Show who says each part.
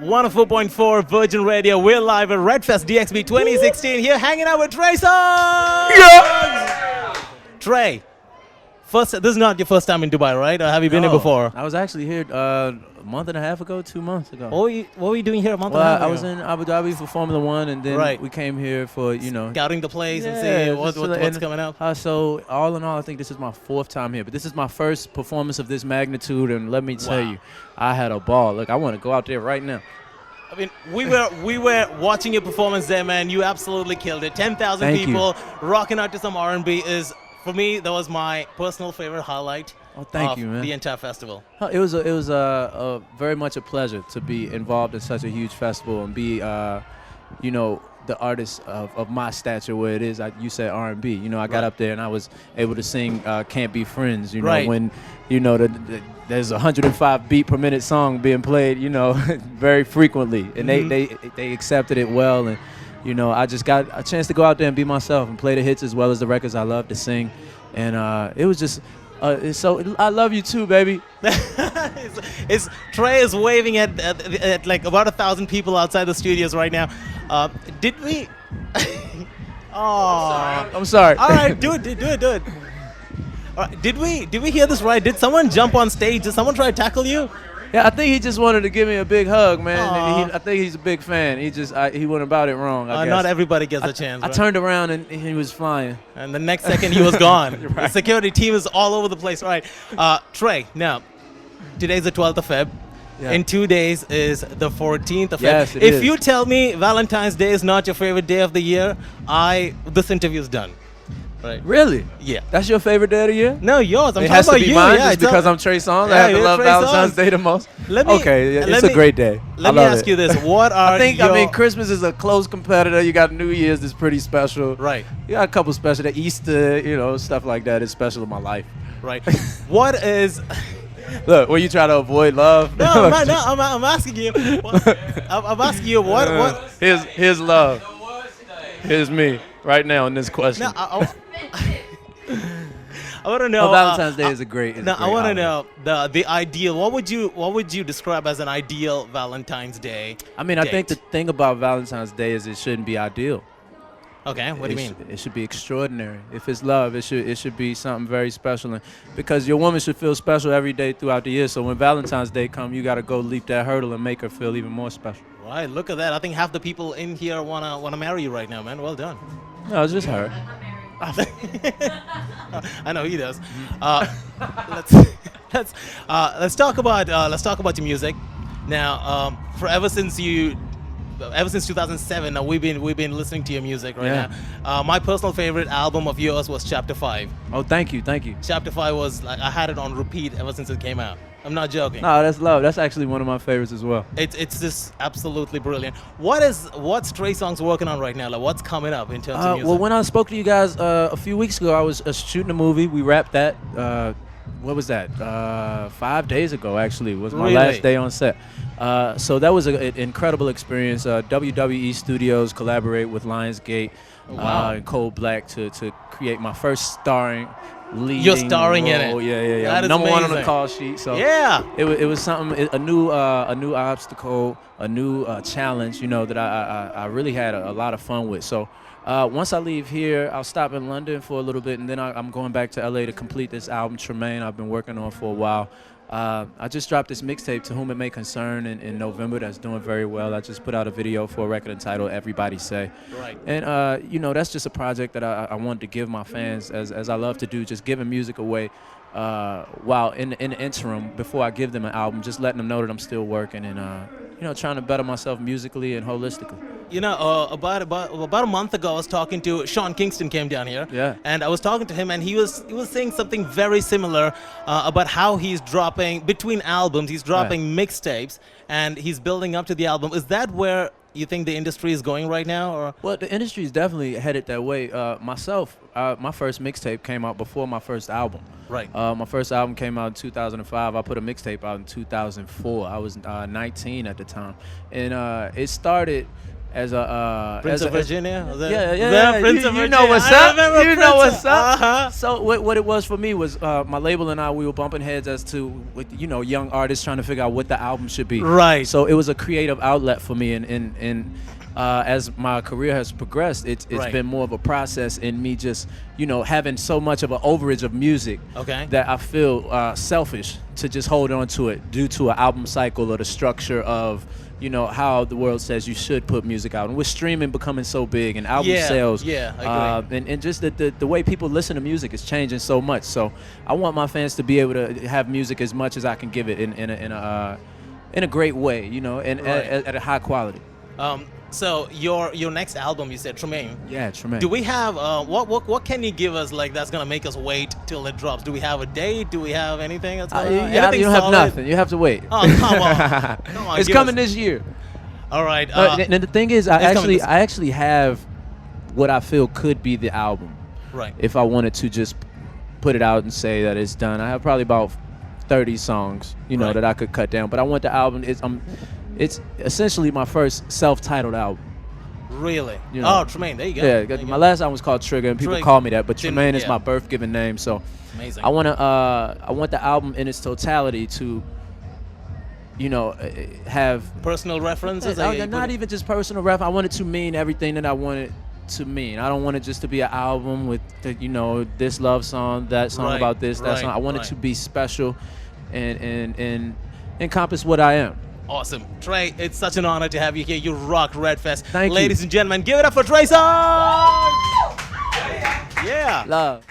Speaker 1: 104.4 Virgin Radio. We're live at RedFestDXB 2016 here hanging out with Trey Songz!
Speaker 2: Yeah!
Speaker 1: Trey, this is not your first time in Dubai, right? Or have you been here before?
Speaker 2: I was actually here a month and a half ago, 2 months ago.
Speaker 1: What were you doing here a month and a half ago?
Speaker 2: I was in Abu Dhabi for Formula One, and then we came here for,
Speaker 1: scouting the place and seeing what's coming up.
Speaker 2: So all in all, I think this is my 4th time here, but this is my first performance of this magnitude, and let me tell you, I had a ball. Look, I want to go out there right now.
Speaker 1: I mean, we were watching your performance there, man. You absolutely killed it. 10,000 people rocking out to some R&B is, for me, that was my personal favorite highlight.
Speaker 2: Oh, thank you, man.
Speaker 1: The entire festival.
Speaker 2: It was very much a pleasure to be involved in such a huge festival and be, the artist of my stature where it is. You said R&B. I got up there and I was able to sing "Can't Be Friends." When there's a 105 beat per minute song being played, very frequently, and they accepted it well, and I just got a chance to go out there and be myself and play the hits as well as the records I love to sing, and it was just. So I love you too, baby.
Speaker 1: Trey is waving at like about 1,000 people outside the studios right now. Did we? Oh,
Speaker 2: I'm sorry.
Speaker 1: All right, do it. All right, did we hear this right? Did someone jump on stage? Did someone try to tackle you?
Speaker 2: Yeah, I think he just wanted to give me a big hug, man. I think he's a big fan. He went about it wrong, I guess.
Speaker 1: Not everybody gets a chance.
Speaker 2: I turned around and he was flying.
Speaker 1: And the next second he was gone. The security team is all over the place. All right, Trey, now, today's the 12th of Feb. Yeah. In 2 days is the 14th of Feb.
Speaker 2: Yes,
Speaker 1: if you tell me Valentine's Day is not your favorite day of the year, this interview is done. Right.
Speaker 2: Really?
Speaker 1: Yeah.
Speaker 2: That's your favorite day of the year?
Speaker 1: No, yours.
Speaker 2: It has to be mine just because I'm Trey Songz. I have to love Valentine's Day the most. It's a great day.
Speaker 1: Let me ask you this. What are
Speaker 2: I mean, Christmas is a close competitor. You got New Year's that's pretty special.
Speaker 1: Right.
Speaker 2: You got a couple special. Easter, stuff like that is special in my life.
Speaker 1: Right. What is...
Speaker 2: Look, where you try to avoid love?
Speaker 1: No, I'm asking you. I'm asking you what...
Speaker 2: Here's love. Here's me right now in this question.
Speaker 1: No, I want to know.
Speaker 2: Valentine's Day is a great.
Speaker 1: I want to know the ideal. What would you describe as an ideal Valentine's Day?
Speaker 2: I mean, I think the thing about Valentine's Day is it shouldn't be ideal.
Speaker 1: Okay, what do you mean?
Speaker 2: It should be extraordinary. If it's love, it should be something very special, and because your woman should feel special every day throughout the year. So when Valentine's Day comes, you got to go leap that hurdle and make her feel even more special.
Speaker 1: Right, look at that. I think half the people in here wanna marry you right now, man. Well done.
Speaker 2: No, it's just her.
Speaker 1: I know he does. Let's talk about your music. Now, ever since 2007, now we've been listening to your music right now. My personal favorite album of yours was Chapter 5.
Speaker 2: Oh, thank you.
Speaker 1: Chapter 5 was I had it on repeat ever since it came out. I'm not joking.
Speaker 2: No, that's love. That's actually one of my favorites as well.
Speaker 1: It's just absolutely brilliant. What's Trey Songz working on right now? Like, what's coming up in terms of music?
Speaker 2: Well, when I spoke to you guys a few weeks ago, I was shooting a movie. We wrapped that. What was that? 5 days ago, actually, was my last day on set. So that was an incredible experience. WWE Studios collaborate with Lionsgate and Cold Black to create my first starring leading
Speaker 1: You're starring
Speaker 2: role.
Speaker 1: in it.
Speaker 2: Yeah.
Speaker 1: That is
Speaker 2: number
Speaker 1: amazing.
Speaker 2: one on the call sheet. So it was something, a new obstacle, a new challenge. That I really had a lot of fun with. So. Once I leave here, I'll stop in London for a little bit, and then I'm going back to LA to complete this album, Tremaine, I've been working on for a while. I just dropped this mixtape, To Whom It May Concern, in November. That's doing very well. I just put out a video for a record entitled Everybody Say.
Speaker 1: Right.
Speaker 2: And, that's just a project that I wanted to give my fans, as I love to do, just giving music away while in the interim, before I give them an album, just letting them know that I'm still working and, trying to better myself musically and holistically.
Speaker 1: About a month ago, I was talking to Sean Kingston, came down here.
Speaker 2: Yeah.
Speaker 1: And I was talking to him, and he was saying something very similar about how he's dropping between albums. He's dropping mixtapes, and he's building up to the album. Is that where you think the industry is going right now? Or?
Speaker 2: Well, the industry is definitely headed that way. Myself, my first mixtape came out before my first album.
Speaker 1: Right.
Speaker 2: My first album came out in 2005. I put a mixtape out in 2004. I was 19 at the time. And it started as a
Speaker 1: Prince of
Speaker 2: as-
Speaker 1: Virginia? Was that-
Speaker 2: Yeah,
Speaker 1: was
Speaker 2: yeah,
Speaker 1: that
Speaker 2: yeah.
Speaker 1: Prince
Speaker 2: You,
Speaker 1: of
Speaker 2: you
Speaker 1: Virginia?
Speaker 2: know what's
Speaker 1: I
Speaker 2: up.
Speaker 1: remember
Speaker 2: You
Speaker 1: Prince
Speaker 2: know
Speaker 1: of-
Speaker 2: what's up.
Speaker 1: Uh-huh.
Speaker 2: So what it was for me was my label and I, we were bumping heads as to, with young artists trying to figure out what the album should be.
Speaker 1: Right.
Speaker 2: So it was a creative outlet for me, and as my career has progressed, it's
Speaker 1: Right.
Speaker 2: been more of a process in me just having so much of an overage of music
Speaker 1: Okay.
Speaker 2: that I feel selfish to just hold on to it due to an album cycle or the structure of how the world says you should put music out. And with streaming becoming so big and album
Speaker 1: Yeah,
Speaker 2: sales,
Speaker 1: yeah, I agree.
Speaker 2: and just the way people listen to music is changing so much. So I want my fans to be able to have music as much as I can give it in a great way, and
Speaker 1: Right.
Speaker 2: at a high quality.
Speaker 1: So your next album, you said Tremaine.
Speaker 2: Yeah, tremendous.
Speaker 1: Do we have what can you give us like that's gonna make us wait till it drops? Do we have a date? Do we have anything that's gonna,
Speaker 2: you
Speaker 1: anything
Speaker 2: don't have
Speaker 1: solid?
Speaker 2: nothing. You have to wait.
Speaker 1: Oh, come on. Come on,
Speaker 2: It's
Speaker 1: give
Speaker 2: coming
Speaker 1: us-
Speaker 2: this year.
Speaker 1: All right.
Speaker 2: And the thing is, I
Speaker 1: it's coming this-
Speaker 2: actually have what I feel could be the album.
Speaker 1: right.
Speaker 2: If I wanted to just put it out and say that it's done, I have probably about 30 songs,
Speaker 1: Right.
Speaker 2: that I could cut down. But I want the album. It's essentially my first self-titled album.
Speaker 1: Really?
Speaker 2: know.
Speaker 1: Oh, Tremaine. There you go.
Speaker 2: Yeah,
Speaker 1: There you
Speaker 2: my
Speaker 1: go.
Speaker 2: last album was called Trigger, and people
Speaker 1: Trigger.
Speaker 2: call me that. But
Speaker 1: Didn't-
Speaker 2: Tremaine is
Speaker 1: yeah.
Speaker 2: my birth-given name, so
Speaker 1: Amazing.
Speaker 2: I want the album in its totality to, have
Speaker 1: Personal references. Like, you
Speaker 2: not
Speaker 1: put-
Speaker 2: even just personal ref. I want it to mean everything that I want it to mean. I don't want it just to be an album with this love song, that song
Speaker 1: Right,
Speaker 2: about this, that
Speaker 1: right,
Speaker 2: song. I want
Speaker 1: right.
Speaker 2: it to be special and encompass what I am.
Speaker 1: Awesome. Trey, it's such an honor to have you here. You rock RedFest.
Speaker 2: Thank you.
Speaker 1: Ladies and gentlemen, give it up for Trey Songz! Yeah.
Speaker 2: Love.